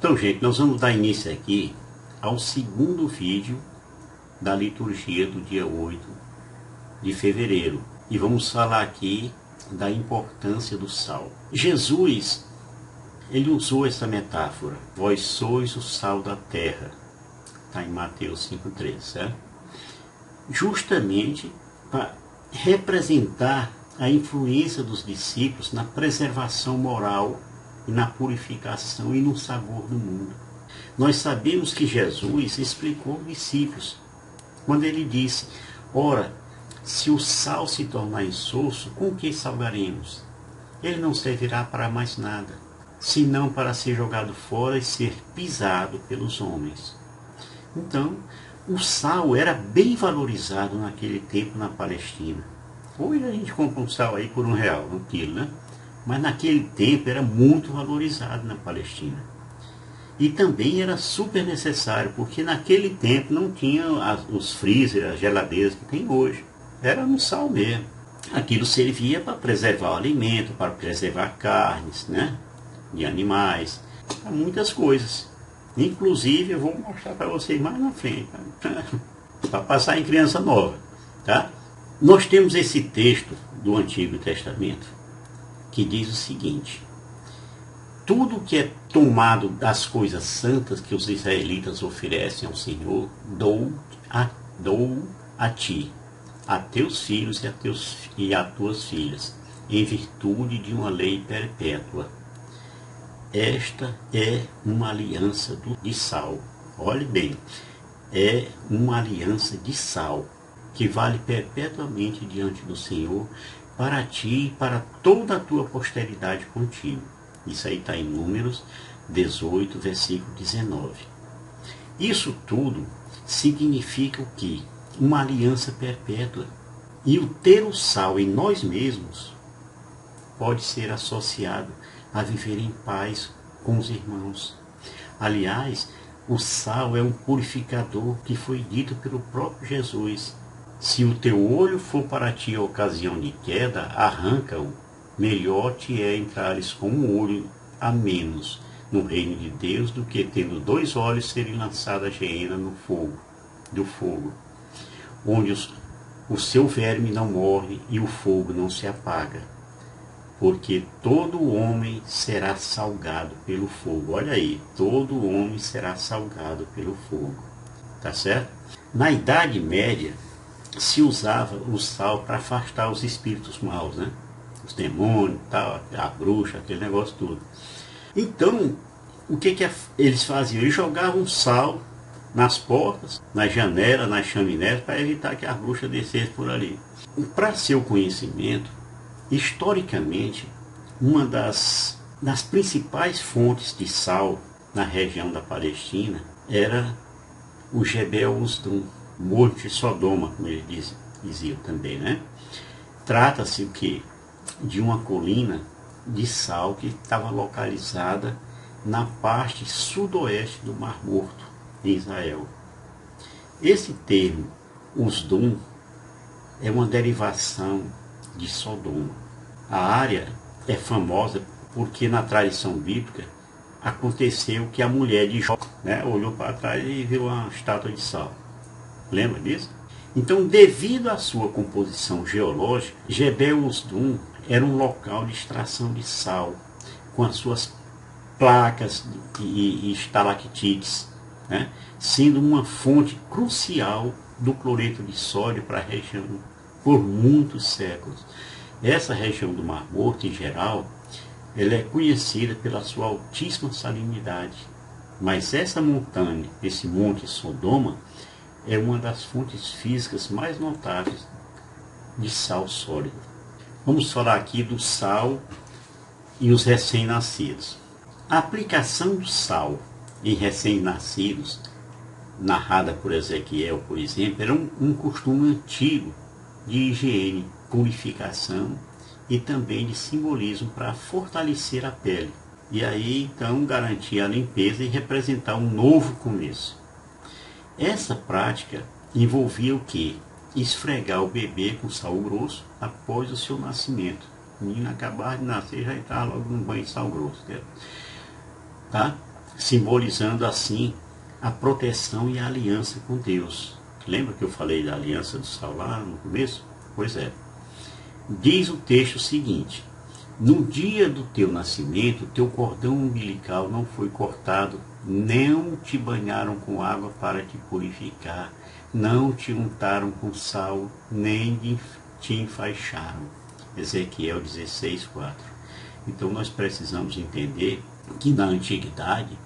Então, gente, nós vamos dar início aqui ao segundo vídeo da liturgia do dia 8 de fevereiro. E vamos falar aqui da importância do sal. Jesus, ele usou essa metáfora. Vós sois o sal da terra. Está em Mateus 5,3, certo? Justamente para representar a influência dos discípulos na preservação moral e na purificação e no sabor do mundo. Nós sabemos que Jesus explicou aos discípulos quando ele disse: ora, se o sal se tornar insosso, com que salgaremos? Ele não servirá para mais nada, senão para ser jogado fora e ser pisado pelos homens. Então, o sal era bem valorizado naquele tempo na Palestina. Hoje a gente compra um sal aí por R$1 no quilo, né? Mas naquele tempo era muito valorizado na Palestina. E também era super necessário, porque naquele tempo não tinha os freezer, as geladeiras que tem hoje. Era no sal mesmo. Aquilo servia para preservar o alimento, para preservar carnes, né, de animais, para muitas coisas. Inclusive, eu vou mostrar para vocês mais na frente, para passar em criança nova, tá? Nós temos esse texto do Antigo Testamento que diz o seguinte: tudo que é tomado das coisas santas que os israelitas oferecem ao Senhor, dou a ti, a teus filhos e a tuas filhas, em virtude de uma lei perpétua. Esta é uma aliança de sal. Olhe bem, é uma aliança de sal, que vale perpetuamente diante do Senhor, para ti e para toda a tua posteridade contigo. Isso aí está em Números 18, versículo 19. Isso tudo significa o quê? Uma aliança perpétua. E o ter o sal em nós mesmos pode ser associado a viver em paz com os irmãos. Aliás, o sal é um purificador que foi dito pelo próprio Jesus. Se o teu olho for para ti a ocasião de queda, arranca-o. Melhor te é entrares com um olho a menos no reino de Deus do que tendo 2 olhos serem lançados a geena do fogo, onde o seu verme não morre e o fogo não se apaga. Porque todo homem será salgado pelo fogo. Olha aí, todo homem será salgado pelo fogo. Tá certo? Na Idade Média, se usava o sal para afastar os espíritos maus, né? Os demônios, tal, a bruxa, aquele negócio todo. Então, o que eles faziam? Eles jogavam sal nas portas, nas janelas, nas chaminés, para evitar que a bruxa descesse por ali. Para seu conhecimento, historicamente, uma das principais fontes de sal na região da Palestina era o Jebel Uzdum, Monte de Sodoma, como eles diziam também, né? Trata-se o quê? De uma colina de sal que estava localizada na parte sudoeste do Mar Morto, em Israel. Esse termo, Uzdum, é uma derivação de Sodoma. A área é famosa porque na tradição bíblica aconteceu que a mulher de Jó, né, olhou para trás e viu uma estátua de sal. Lembra disso? Então, devido à sua composição geológica, Jebel Uzdum era um local de extração de sal, com as suas placas e estalactites, né, sendo uma fonte crucial do cloreto de sódio para a região por muitos séculos. Essa região do Mar Morto, em geral, ela é conhecida pela sua altíssima salinidade. Mas essa montanha, esse Monte Sodoma, é uma das fontes físicas mais notáveis de sal sólido. Vamos falar aqui do sal e os recém-nascidos. A aplicação do sal em recém-nascidos, narrada por Ezequiel, por exemplo, era um costume antigo de higiene, purificação e também de simbolismo para fortalecer a pele. E aí, então, garantir a limpeza e representar um novo começo. Essa prática envolvia o quê? Esfregar o bebê com sal grosso após o seu nascimento. O menino acabar de nascer, já estava logo no banho de sal grosso. Tá? simbolizando assim a proteção e a aliança com Deus. Lembra que eu falei da aliança do sal lá no começo? Pois é. Diz o texto seguinte: no dia do teu nascimento, teu cordão umbilical não foi cortado, não te banharam com água para te purificar, não te untaram com sal, nem te enfaixaram. Ezequiel 16:4. Então nós precisamos entender que na antiguidade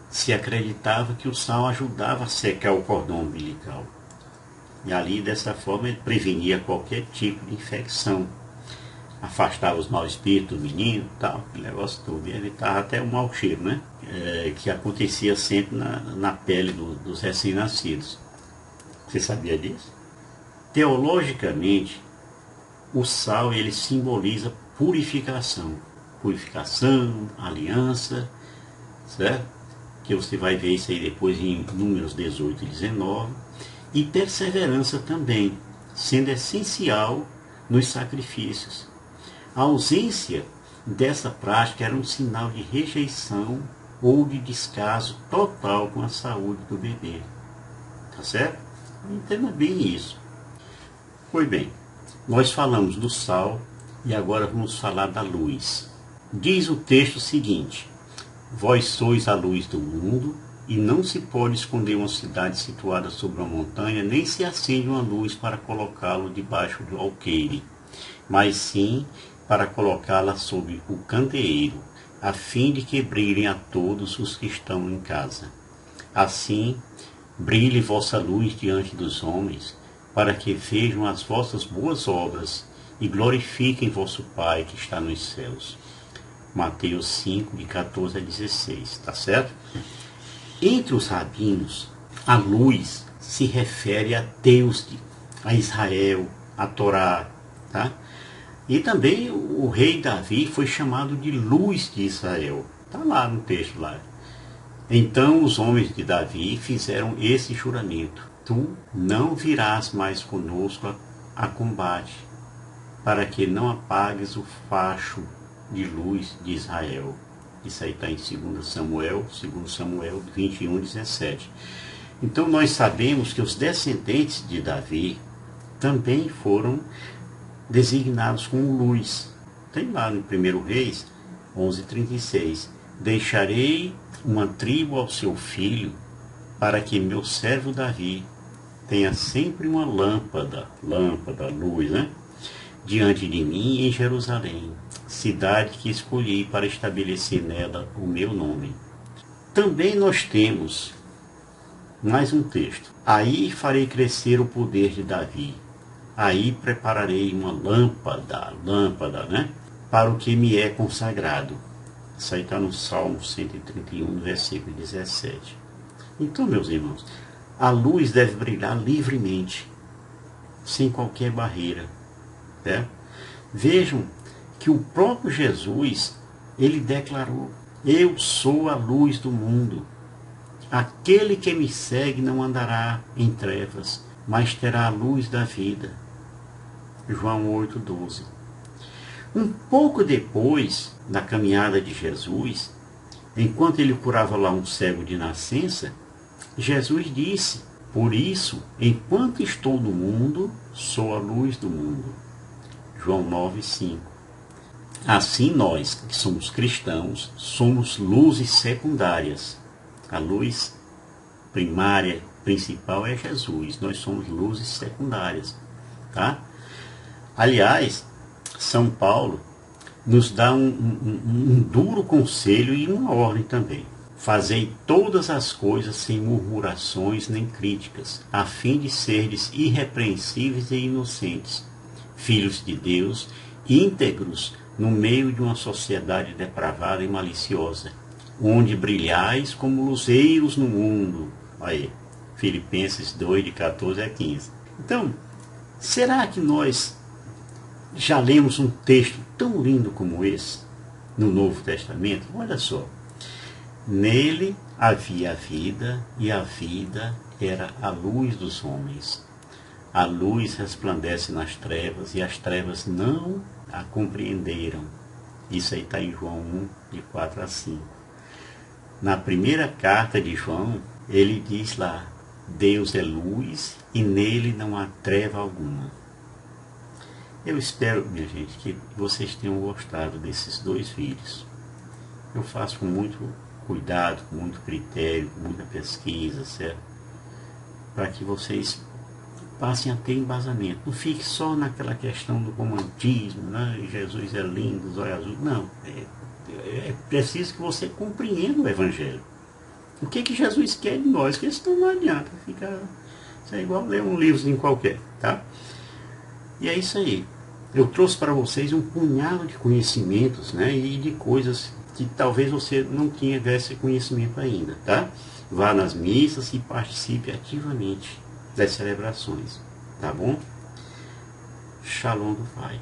se acreditava que o sal ajudava a secar o cordão umbilical. E ali, dessa forma, ele prevenia qualquer tipo de infecção. Afastava os maus espíritos do menino, tal, aquele negócio todo. E evitava até o mau cheiro, né? Que acontecia sempre na pele dos recém-nascidos. Você sabia disso? Teologicamente, o sal ele simboliza purificação. Purificação, aliança, certo? Que você vai ver isso aí depois em Números 18 e 19, e perseverança também, sendo essencial nos sacrifícios. A ausência dessa prática era um sinal de rejeição ou de descaso total com a saúde do bebê. Tá certo? Entenda bem isso. Pois bem, nós falamos do sal e agora vamos falar da luz. Diz o texto seguinte: vós sois a luz do mundo, e não se pode esconder uma cidade situada sobre uma montanha, nem se acende uma luz para colocá-lo debaixo do alqueire, mas sim para colocá-la sob o candeeiro, a fim de que brilhem a todos os que estão em casa. Assim, brilhe vossa luz diante dos homens, para que vejam as vossas boas obras e glorifiquem vosso Pai que está nos céus. Mateus 5, de 14 a 16, tá certo? Entre os rabinos, a luz se refere a Deus, a Israel, a Torá, tá? E também o rei Davi foi chamado de luz de Israel. Está lá no texto lá. Então os homens de Davi fizeram esse juramento: tu não virás mais conosco a combate, para que não apagues o facho de luz de Israel. Isso aí está em 2 Samuel 21, 17. Então nós sabemos que os descendentes de Davi também foram designados como luz. Tem lá no 1 Reis 11:36. Deixarei uma tribo ao seu filho, para que meu servo Davi tenha sempre uma lâmpada, luz, né? Diante de mim em Jerusalém, cidade que escolhi para estabelecer nela o meu nome. Também nós temos mais um texto: aí farei crescer o poder de Davi, aí prepararei uma lâmpada, né, para o que me é consagrado. Isso aí está no Salmo 131, versículo 17. Então, meus irmãos, a luz deve brilhar livremente, sem qualquer barreira, né? Vejam que o próprio Jesus, ele declarou: eu sou a luz do mundo. Aquele que me segue não andará em trevas, mas terá a luz da vida. João 8:12. Um pouco depois da caminhada de Jesus, enquanto ele curava lá um cego de nascença, Jesus disse: por isso, enquanto estou no mundo, sou a luz do mundo. João 9:5. Assim nós, que somos cristãos, somos luzes secundárias. A luz primária, principal é Jesus. Nós somos luzes secundárias, tá? Aliás, São Paulo nos dá um duro conselho e uma ordem também: fazei todas as coisas sem murmurações nem críticas, a fim de serdes irrepreensíveis e inocentes, filhos de Deus, íntegros no meio de uma sociedade depravada e maliciosa, onde brilhais como luzeiros no mundo. Aí, Filipenses 2, de 14 a 15. Então, será que nós já lemos um texto tão lindo como esse no Novo Testamento? Olha só: nele havia a vida, e a vida era a luz dos homens. A luz resplandece nas trevas, e as trevas não a compreenderam. Isso aí está em João 1, de 4 a 5. Na primeira carta de João, ele diz lá, Deus é luz e nele não há treva alguma. Eu espero, minha gente, que vocês tenham gostado desses 2 vídeos. Eu faço com muito cuidado, com muito critério, com muita pesquisa, certo? Para que vocês passem a ter embasamento. Não fique só naquela questão do romantismo, né? Jesus é lindo, os olhos azuis. Não, é preciso que você compreenda o Evangelho. O que Jesus quer de nós, que senão não adianta ficar. Isso é igual ler um livrozinho qualquer, tá? E é isso aí. Eu trouxe para vocês um punhado de conhecimentos, né? E de coisas que talvez você não tivesse conhecimento ainda, tá? Vá nas missas e participe ativamente das celebrações, tá bom? Shalom do Pai.